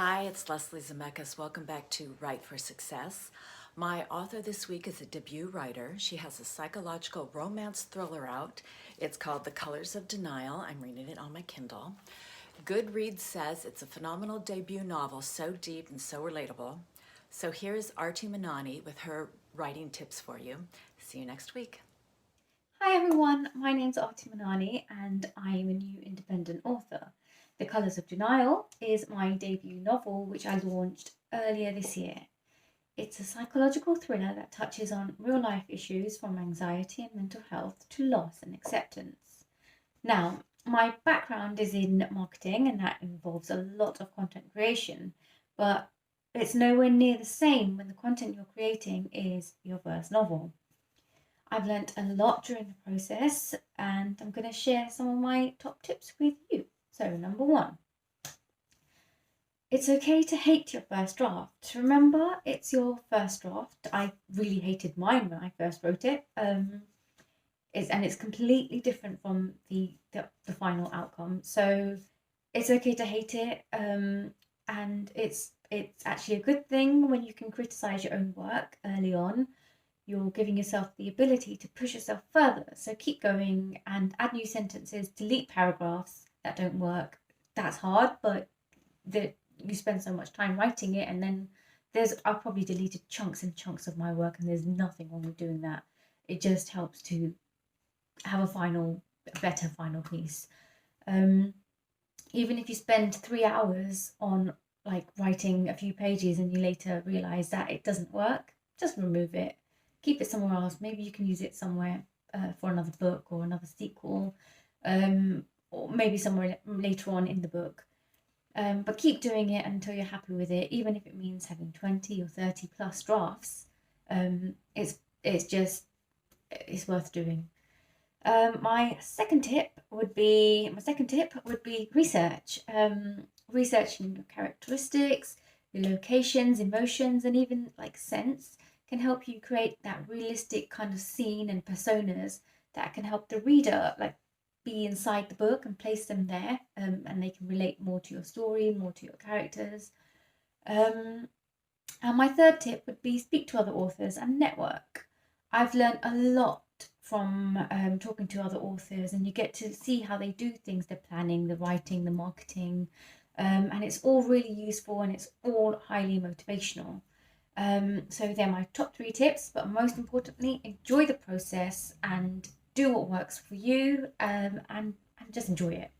Hi, it's Leslie Zemeckis. Welcome back to Write for Success. My author this week is a debut writer. She has a psychological romance thriller out. It's called The Colors of Denial. I'm reading it on my Kindle. Goodreads says it's a phenomenal debut novel, so deep and so relatable. So here's Arti Manani with her writing tips for you. See you next week. Hi everyone, my name's Arti Manani and I'm a new independent author. The Colours of Denial is my debut novel which I launched earlier this year. It's a psychological thriller that touches on real life issues from anxiety and mental health to loss and acceptance. Now, my background is in marketing and that involves a lot of content creation, but it's nowhere near the same when the content you're creating is your first novel. I've learnt a lot during the process and I'm going to share some of my top tips with you. So, number one, it's okay to hate your first draft. Remember, it's your first draft. I really hated mine when I first wrote it. It's completely different from the final outcome. So, it's okay to hate it, and it's actually a good thing when you can criticize your own work early on. You're giving yourself the ability to push yourself further. So keep going and add new sentences, delete paragraphs that don't work. That's hard, but you spend so much time writing it, and then I've probably deleted chunks and chunks of my work, and there's nothing wrong with doing that. It just helps to have a better final piece. Um, Even if you spend 3 hours on like writing a few pages and you later realize that it doesn't work, just remove it, keep it somewhere else. Maybe you can use it somewhere for another book or another sequel, or maybe somewhere later on in the book. But keep doing it until you're happy with it, even if it means having 20 or 30 plus drafts. It's worth doing. My second tip would be research. Researching your characteristics, your locations, emotions, and even like scents can help you create that realistic kind of scene and personas that can help the reader like be inside the book and place them there, and they can relate more to your story, more to your characters. Um, and my third tip would be speak to other authors and network. I've learned a lot from talking to other authors, and you get to see how they do things, the planning, the writing, the marketing, and it's all really useful and it's all highly motivational. So they're my top three tips, but most importantly, enjoy the process and do what works for you, and just enjoy it.